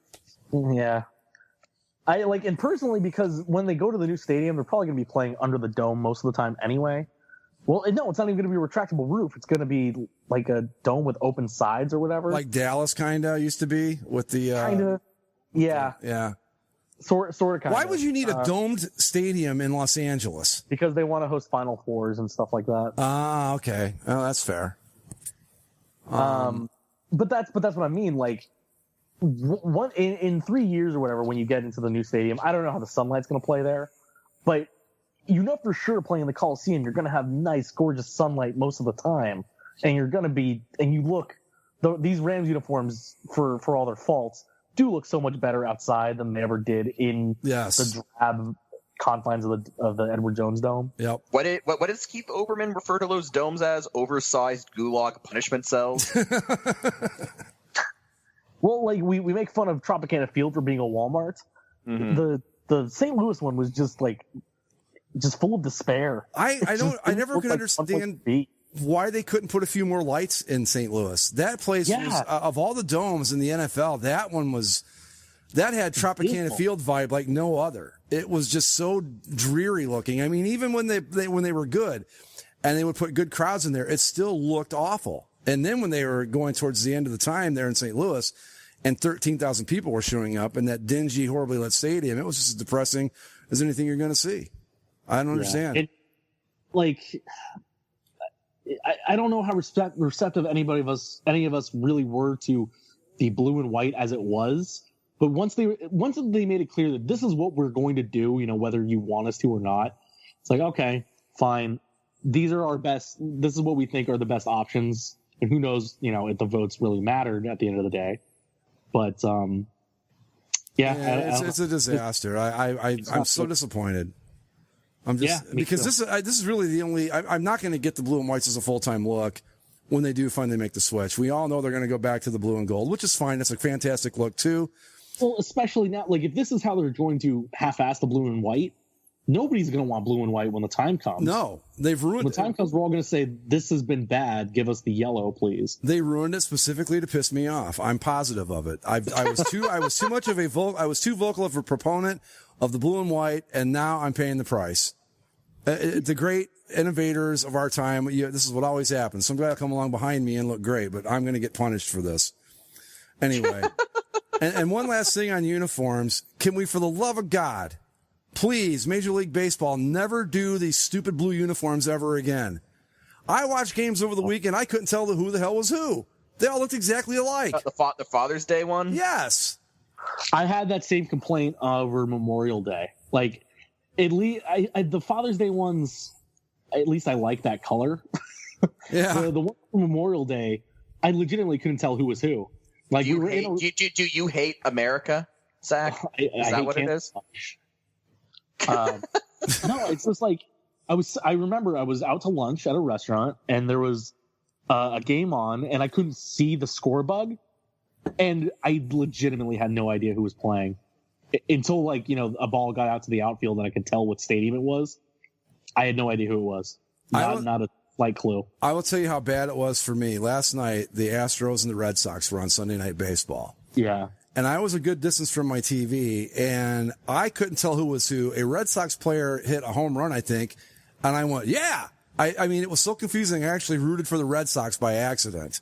S7: Yeah. And personally, because when they go to the new stadium, they're probably going to be playing under the dome most of the time anyway. Well, no, it's not even going to be a retractable roof. It's going to be like a dome with open sides or whatever.
S6: Like Dallas kind of used to be with the...
S7: kind of. Yeah.
S6: Yeah.
S7: Sort of kind of.
S6: Why would you need a domed stadium in Los Angeles?
S7: Because they want to host Final Fours and stuff like that.
S6: Ah, okay. Oh, that's fair.
S7: But that's what I mean. Like, in 3 years or whatever, when you get into the new stadium, I don't know how the sunlight's going to play there, but you know for sure playing in the Coliseum, you're going to have nice, gorgeous sunlight most of the time, and you're going to be, and you look, these Rams uniforms, for all their faults, do look so much better outside than they ever did in the drab confines of the Edward Jones Dome.
S6: Yep.
S4: What does Keith Olbermann refer to those domes as? Oversized gulag punishment cells?
S7: Well, like we make fun of Tropicana Field for being a Walmart. Mm-hmm. The St. Louis one was just full of despair.
S6: I never could understand why they couldn't put a few more lights in St. Louis. That place was, of all the domes in the NFL, that had Tropicana Field vibe like no other. It was just so dreary looking. I mean, even when they were good and they would put good crowds in there, it still looked awful. And then when they were going towards the end of the time there in St. Louis and 13,000 people were showing up in that dingy, horribly lit stadium, it was just as depressing as anything you're going to see. I don't understand.
S7: I don't know how receptive any of us really were to the blue and white as it was. But once they made it clear that this is what we're going to do, whether you want us to or not, it's like, okay, fine. These are our best. This is what we think are the best options. And who knows, if the votes really mattered at the end of the day. But,
S6: it's a disaster. I'm so disappointed. I'm just because this is really the only. I'm not going to get the blue and whites as a full-time look when they do finally make the switch. We all know they're going to go back to the blue and gold, which is fine. It's a fantastic look too.
S7: Well, especially now, like if this is how they're going to half-ass the blue and white, nobody's going to want blue and white when the time comes.
S6: No, they've ruined it.
S7: When the time comes, we're all going to say, this has been bad. Give us the yellow, please.
S6: They ruined it specifically to piss me off. I'm positive of it. I was too vocal of a proponent of the blue and white, and now I'm paying the price. The great innovators of our time, this is what always happens. Some guy will come along behind me and look great, but I'm going to get punished for this. Anyway. and one last thing on uniforms. Can we, for the love of God, please, Major League Baseball, never do these stupid blue uniforms ever again. I watched games over the weekend. I couldn't tell who the hell was who. They all looked exactly alike.
S4: The Father's Day one?
S6: Yes.
S7: I had that same complaint over Memorial Day. Like, at least the Father's Day ones, at least I like that color.
S6: Yeah.
S7: The one for Memorial Day, I legitimately couldn't tell who was who. Like,
S4: do you hate America, Zach? Is that what it is?
S7: No, it's just like I remember I was out to lunch at a restaurant and there was a game on, and I couldn't see the score bug, and I legitimately had no idea who was playing until, like, a ball got out to the outfield and I could tell what stadium it was. I had no idea who it was. Not a slight clue.
S6: I will tell you how bad it was for me. Last night, the Astros and the Red Sox were on Sunday Night Baseball.
S7: Yeah.
S6: And I was a good distance from my TV, and I couldn't tell who was who. A Red Sox player hit a home run, I think, and I went, yeah! I mean, it was so confusing. I actually rooted for the Red Sox by accident.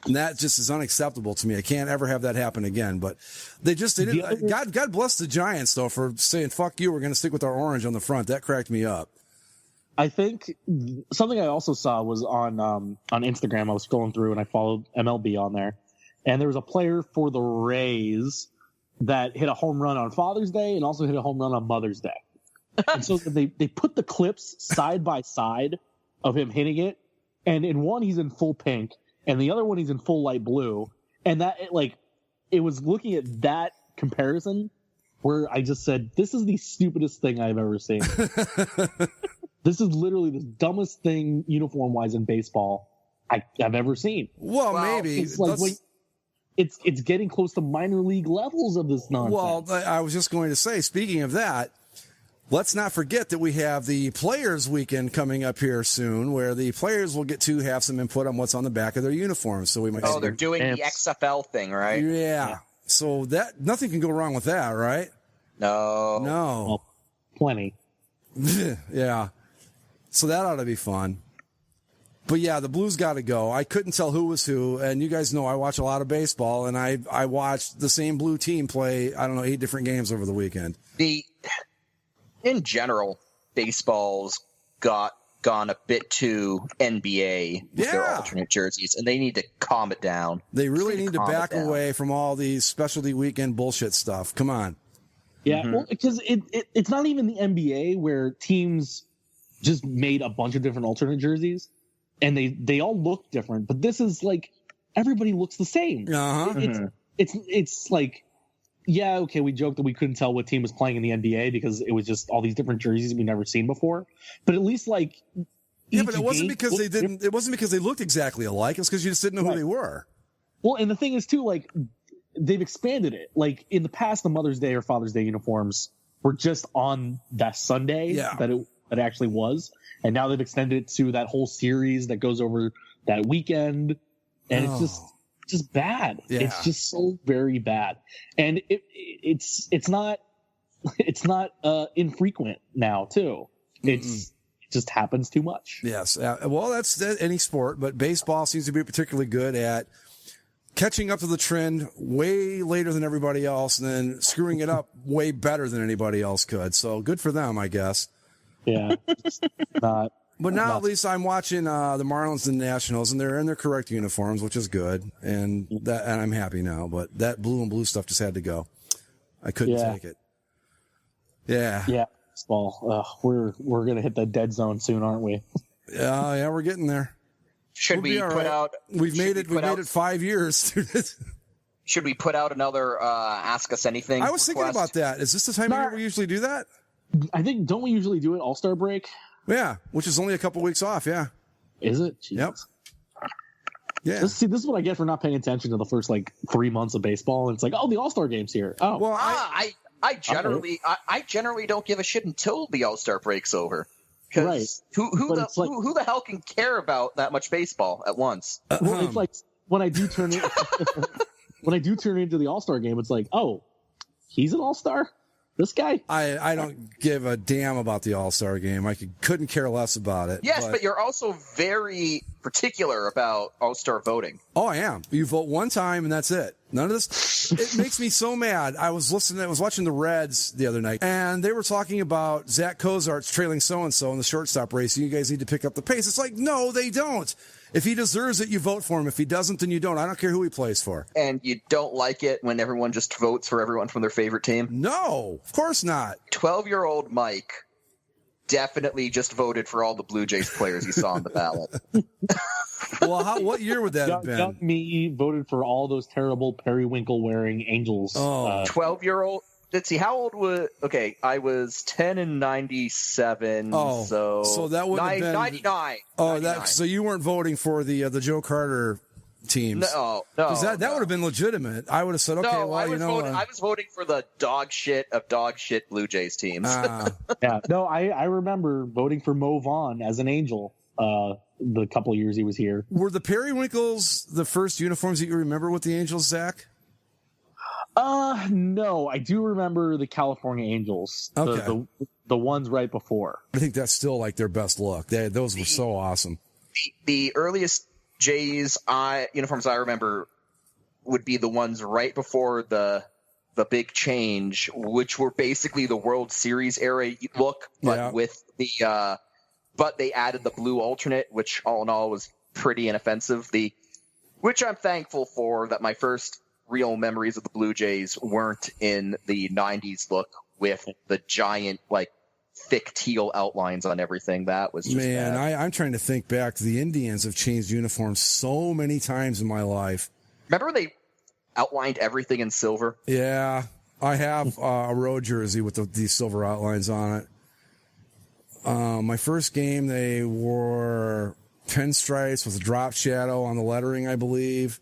S6: And that just is unacceptable to me. I can't ever have that happen again. But they didn't. God bless the Giants, though, for saying, fuck you, we're going to stick with our orange on the front. That cracked me up.
S7: I think something I also saw was on Instagram. I was scrolling through and I followed MLB on there. And there was a player for the Rays that hit a home run on Father's Day and also hit a home run on Mother's Day. And so they put the clips side by side of him hitting it. And in one, he's in full pink. And the other one, he's in full light blue. And it was looking at that comparison where I just said, this is the stupidest thing I've ever seen. This is literally the dumbest thing uniform-wise in baseball I've ever seen.
S6: Well, maybe.
S7: It's like it's getting close to minor league levels of this nonsense.
S6: Well, I was just going to say, speaking of that, let's not forget that we have the Players Weekend coming up here soon, where the players will get to have some input on what's on the back of their uniforms. So we might.
S4: Oh, they're doing the XFL thing, right?
S6: Yeah. So that nothing can go wrong with that, right?
S4: No.
S7: Well, plenty.
S6: Yeah. So that ought to be fun. But yeah, the Blues got to go. I couldn't tell who was who, and you guys know I watch a lot of baseball, and I watched the same Blue team play, 8 different games over the weekend.
S4: In general, baseball's gone a bit too NBA with their alternate jerseys, and they need to calm it down.
S6: They really need to back away from all these specialty weekend bullshit stuff. Come on.
S7: Yeah, well, because it's not even the NBA where teams just made a bunch of different alternate jerseys, and they all look different. But this is like everybody looks the same.
S6: Uh-huh.
S7: It's like, yeah, okay, we joked that we couldn't tell what team was playing in the NBA because it was just all these different jerseys we've never seen before. But at least but
S6: it wasn't because they didn't. It wasn't because they looked exactly alike. It was because you just didn't know who they were.
S7: Well, and the thing is too, they've expanded it. Like in the past, the Mother's Day or Father's Day uniforms were just on that Sunday that it actually was, and now they've extended it to that whole series that goes over that weekend, and it's just bad. Yeah. It's just so very bad, and it's not infrequent now too. It just happens too much.
S6: Yes, well, that's any sport, but baseball seems to be particularly good at catching up to the trend way later than everybody else, and then screwing it up way better than anybody else could. So good for them, I guess.
S7: Yeah,
S6: but now at least I'm watching the Marlins and Nationals, and they're in their correct uniforms, which is good, and I'm happy now. But that blue and blue stuff just had to go. I couldn't take it. Yeah.
S7: Baseball. We're gonna hit the dead zone soon, aren't we?
S6: Yeah, we're getting there.
S4: Should we put out?
S6: We've made it 5 years.
S4: Should we put out another Ask Us Anything?
S6: I was thinking about that. Is this the time of year we usually do that?
S7: I think, don't we usually do it All-Star break?
S6: Yeah, which is only a couple weeks off. Yeah.
S7: Is it? Jeez.
S6: Yep. Yeah.
S7: This is what I get for not paying attention to the first 3 months of baseball. And it's like, oh, the All-Star game's here. Oh,
S4: well, I generally don't give a shit until the All-Star break's over. Because who the hell can care about that much baseball at once?
S7: Well, it's like when I do turn into the All-Star game, it's like, oh, he's an All-Star? This guy?
S6: I don't give a damn about the All-Star game. I couldn't care less about it.
S4: Yes, but you're also very particular about All-Star voting.
S6: Oh, I am. You vote one time and that's it. None of this. It makes me so mad. I was watching the Reds the other night, and they were talking about Zach Cozart's trailing so-and-so in the shortstop race. You guys need to pick up the pace. It's like, no, they don't. If he deserves it, you vote for him. If he doesn't, then you don't. I don't care who he plays for.
S4: And you don't like it when everyone just votes for everyone from their favorite team?
S6: No, of course not.
S4: 12-year-old Mike definitely just voted for all the Blue Jays players he saw on the ballot.
S6: Well, what year would that have been?
S7: Young me voted for all those terrible periwinkle-wearing Angels.
S4: 12-year-old let's see, how old was? Okay, I was 10 in 97.
S6: Oh,
S4: so
S6: that would have been
S4: 99.
S6: Oh,
S4: 99.
S6: so you weren't voting for the Joe Carter teams?
S4: No,
S6: that would have been legitimate. I would have said, okay, well,
S4: I was voting for the dog shit Blue Jays teams.
S7: Yeah, no, I remember voting for Mo Vaughn as an Angel the couple years he was here.
S6: Were the Periwinkles the first uniforms that you remember with the Angels, Zach?
S7: No, I do remember the California Angels,
S6: okay.
S7: the ones right before.
S6: I think that's still like their best look. Those were so awesome.
S4: The earliest Jays uniforms I remember would be the ones right before the big change, which were basically the World Series era look, but with the but they added the blue alternate, which all in all was pretty inoffensive. Which I'm thankful for, that my first real memories of the Blue Jays weren't in the 90s look with the giant, like, thick teal outlines on everything. That was just bad.
S6: I'm trying to think back. The Indians have changed uniforms so many times in my life.
S4: Remember when they outlined everything in silver?
S6: Yeah, I have a road jersey with these silver outlines on it. My first game, they wore pinstripes with a drop shadow on the lettering, I believe.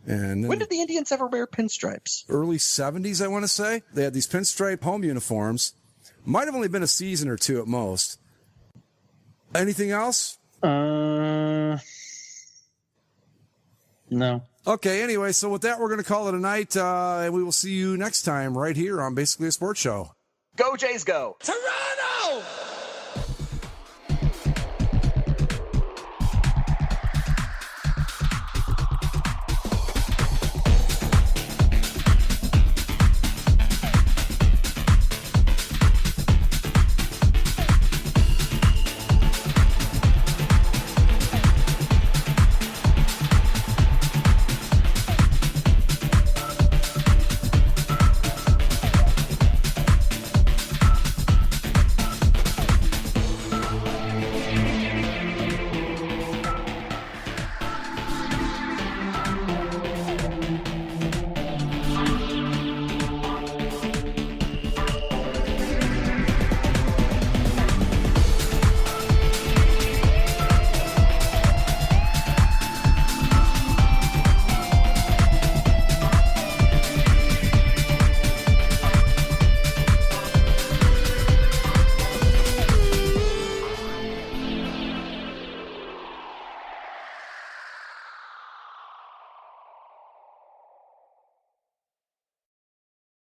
S6: And then
S4: when did the Indians ever wear pinstripes?
S6: Early 70s, I want to say. They had these pinstripe home uniforms. Might have only been a season or two at most. Anything else?
S7: No.
S6: Okay, anyway, so with that, we're going to call it a night, and we will see you next time right here on Basically a Sports Show.
S4: Go Jays, go!
S2: Toronto!